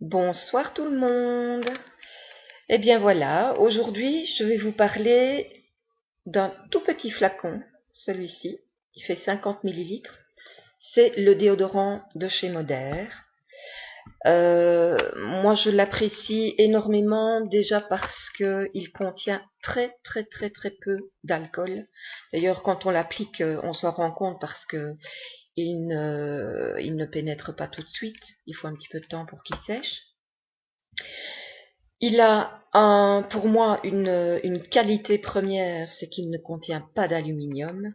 Bonsoir tout le monde. Eh bien voilà, aujourd'hui je vais vous parler d'un tout petit flacon, celui-ci, il fait 50 millilitres. C'est le déodorant de chez Moder. Moi je l'apprécie énormément déjà parce que il contient très peu d'alcool. D'ailleurs quand on l'applique, on s'en rend compte parce que il ne pénètre pas tout de suite. Il faut un petit peu de temps pour qu'il sèche. Il a pour moi une qualité première, c'est qu'il ne contient pas d'aluminium.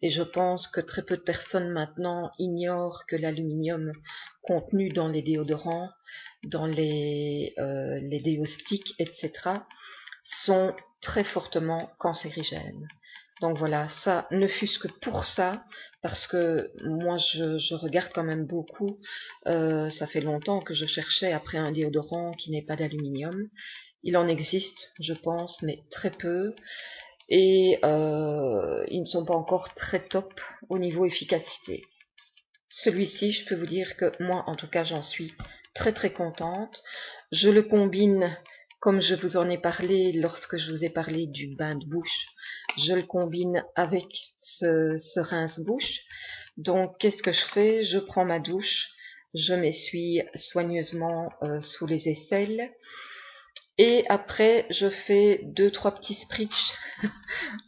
Et je pense que très peu de personnes maintenant ignorent que l'aluminium contenu dans les déodorants, dans les déostiques, etc., sont très fortement cancérigènes. Donc voilà, ça ne fût-ce que pour ça, parce que moi je regarde quand même beaucoup. Ça fait longtemps que je cherchais après un déodorant qui n'ait pas d'aluminium. Il en existe, je pense, mais très peu. Et ils ne sont pas encore très top au niveau efficacité. Celui-ci, je peux vous dire que moi, en tout cas, j'en suis très contente. Je le combine, comme je vous en ai parlé lorsque je vous ai parlé du bain de bouche, je le combine avec ce rince-bouche. Donc, qu'est-ce que je fais? Je prends ma douche, je m'essuie soigneusement sous les aisselles. Et après, je fais 2-3 petits spritz.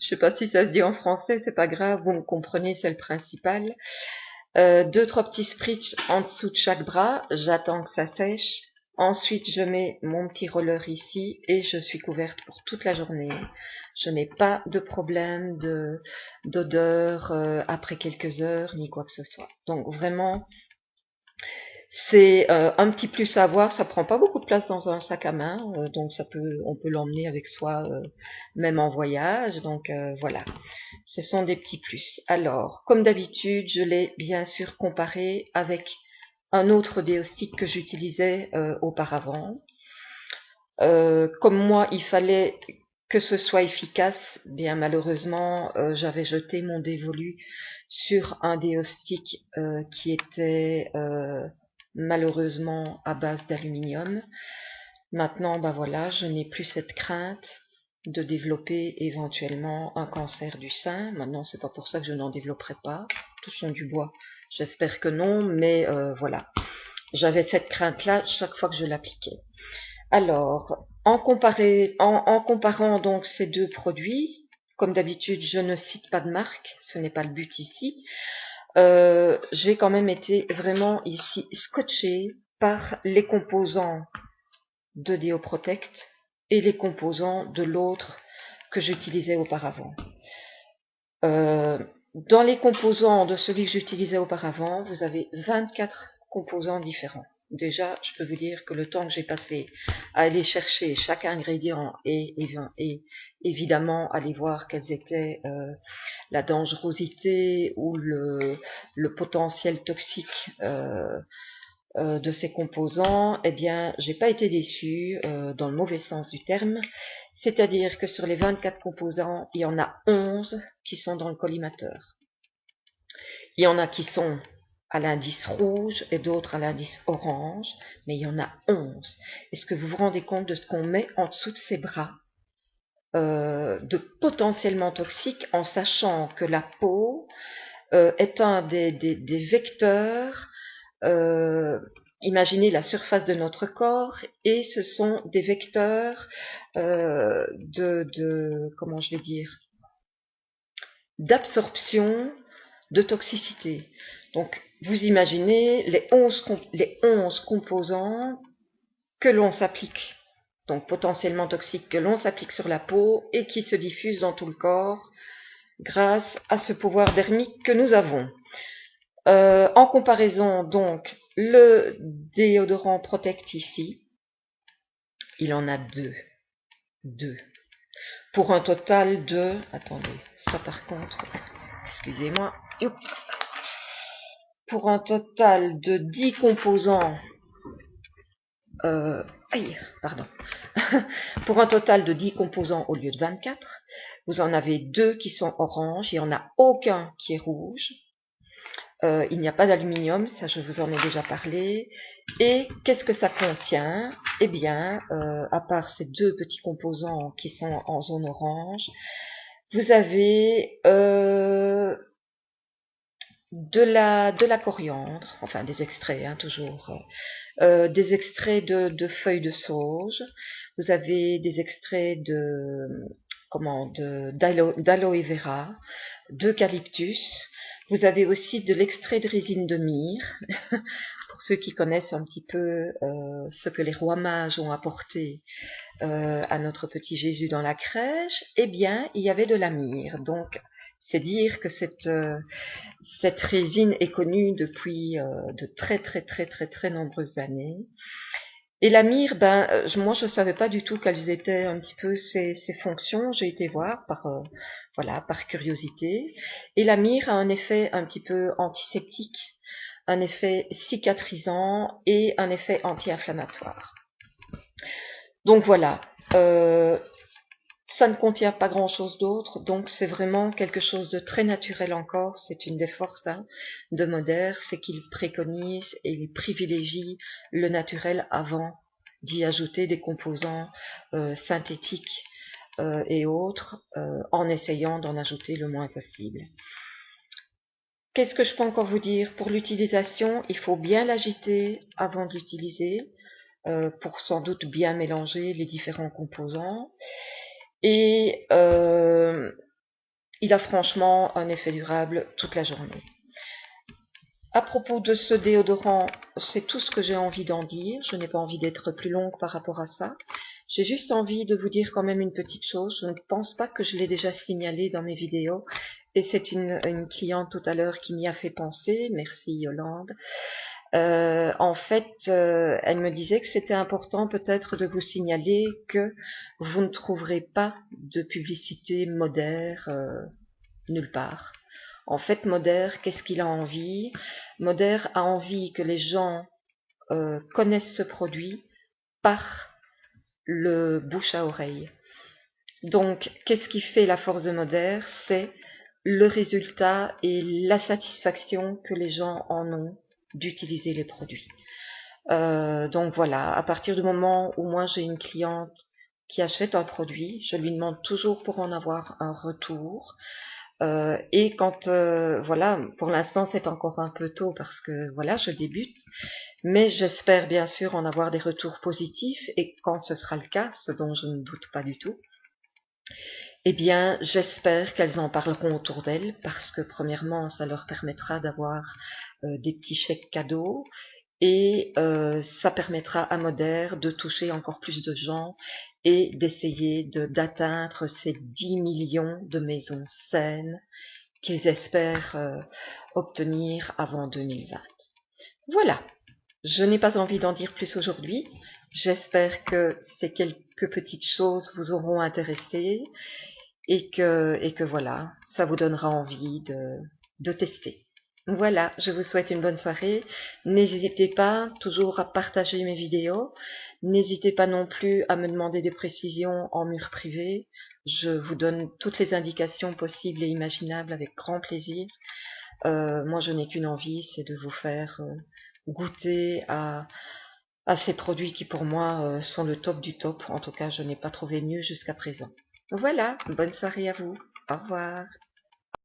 Je sais pas si ça se dit en français, c'est pas grave, vous me comprenez, c'est le principal. 2-3 petits spritz en dessous de chaque bras, j'attends que ça sèche. Ensuite, je mets mon petit roller ici et je suis couverte pour toute la journée. Je n'ai pas de problème d'odeur après quelques heures ni quoi que ce soit. Donc vraiment, c'est un petit plus à avoir. Ça prend pas beaucoup de place dans un sac à main, donc on peut l'emmener avec soi même en voyage. Donc voilà. Ce sont des petits plus. Alors, comme d'habitude, je l'ai bien sûr comparé avec un autre déostique que j'utilisais auparavant. Comme moi, il fallait que ce soit efficace, bien malheureusement, j'avais jeté mon dévolu sur un déostique qui était malheureusement à base d'aluminium. Maintenant, bah voilà, je n'ai plus cette crainte de développer éventuellement un cancer du sein. Maintenant, c'est pas pour ça que je n'en développerai pas. Touchons du bois. J'espère que non, mais voilà. J'avais cette crainte-là chaque fois que je l'appliquais. Alors, en comparant donc ces deux produits, comme d'habitude, je ne cite pas de marque, ce n'est pas le but ici. J'ai quand même été vraiment ici scotché par les composants de Deoprotect et les composants de l'autre que j'utilisais auparavant. Dans les composants de celui que j'utilisais auparavant, vous avez 24 composants différents. Déjà, je peux vous dire que le temps que j'ai passé à aller chercher chaque ingrédient et évidemment aller voir quelles étaient la dangerosité ou le potentiel toxique de ces composants, eh bien, j'ai pas été déçue dans le mauvais sens du terme. C'est-à-dire que sur les 24 composants, il y en a 11 qui sont dans le collimateur. Il y en a qui sont à l'indice rouge et d'autres à l'indice orange, mais il y en a 11. Est-ce que vous vous rendez compte de ce qu'on met en dessous de ces bras de potentiellement toxiques, en sachant que la peau est un des vecteurs. Imaginez la surface de notre corps et ce sont des vecteurs comment je vais dire, d'absorption de toxicité. Donc vous imaginez les 11 composants que l'on s'applique, donc potentiellement toxiques, que l'on s'applique sur la peau et qui se diffusent dans tout le corps grâce à ce pouvoir dermique que nous avons. En comparaison, donc, le déodorant Protect ici, il en a deux, pour un total de, attendez, ça par contre, excusez-moi, pour un total de 10 composants, pardon, pour un total de 10 composants au lieu de 24, vous en avez 2 qui sont orange, il n'y en a aucun qui est rouge. Il n'y a pas d'aluminium, ça je vous en ai déjà parlé. Et qu'est-ce que ça contient? Eh bien, à part ces deux petits composants qui sont en zone orange, vous avez de la coriandre, enfin des extraits, hein, toujours, des extraits de feuilles de sauge, vous avez des extraits d'aloe vera, d'eucalyptus, vous avez aussi de l'extrait de résine de myrrhe, pour ceux qui connaissent un petit peu ce que les rois mages ont apporté à notre petit Jésus dans la crèche, eh bien, il y avait de la myrrhe. Donc, c'est dire que cette résine est connue depuis de très nombreuses années. Et la myrrhe, moi je savais pas du tout quelles étaient un petit peu ses fonctions. J'ai été voir par curiosité. Et la myrrhe a un effet un petit peu antiseptique, un effet cicatrisant et un effet anti-inflammatoire. Donc voilà, ça ne contient pas grand-chose d'autre, donc c'est vraiment quelque chose de très naturel encore. C'est une des forces de Moder, c'est qu'il préconise et il privilégie le naturel avant d'y ajouter des composants synthétiques et autres, en essayant d'en ajouter le moins possible. Qu'est-ce que je peux encore vous dire? Pour l'utilisation, il faut bien l'agiter avant de l'utiliser, pour sans doute bien mélanger les différents composants. Et il a franchement un effet durable toute la journée. À propos de ce déodorant, c'est tout ce que j'ai envie d'en dire. Je n'ai pas envie d'être plus longue par rapport à ça. J'ai juste envie de vous dire quand même une petite chose. Je ne pense pas que je l'ai déjà signalé dans mes vidéos. Et c'est une cliente tout à l'heure qui m'y a fait penser. Merci Yolande. En fait, elle me disait que c'était important peut-être de vous signaler que vous ne trouverez pas de publicité Moder nulle part. En fait, Moder, qu'est-ce qu'il a envie? Moder a envie que les gens connaissent ce produit par le bouche à oreille. Donc, qu'est-ce qui fait la force de Moder? C'est le résultat et la satisfaction que les gens en ont d'utiliser les produits. Donc voilà, à partir du moment où moi j'ai une cliente qui achète un produit, je lui demande toujours pour en avoir un retour. Et quand voilà, pour l'instant c'est encore un peu tôt parce que voilà, je débute, mais j'espère bien sûr en avoir des retours positifs, et quand ce sera le cas, ce dont je ne doute pas du tout, eh bien, j'espère qu'elles en parleront autour d'elles, parce que premièrement, ça leur permettra d'avoir des petits chèques cadeaux, et ça permettra à Moder de toucher encore plus de gens et d'essayer d'atteindre ces 10 millions de maisons saines qu'ils espèrent obtenir avant 2020. Voilà, je n'ai pas envie d'en dire plus aujourd'hui. J'espère que ces quelques petites choses vous auront intéressé, et que voilà, ça vous donnera envie de tester. Voilà, je vous souhaite une bonne soirée. N'hésitez pas toujours à partager mes vidéos. N'hésitez pas non plus à me demander des précisions en mur privé. Je vous donne toutes les indications possibles et imaginables avec grand plaisir. Moi, je n'ai qu'une envie, c'est de vous faire goûter à ces produits qui pour moi sont le top du top. En tout cas, je n'ai pas trouvé mieux jusqu'à présent. Voilà, bonne soirée à vous. Au revoir.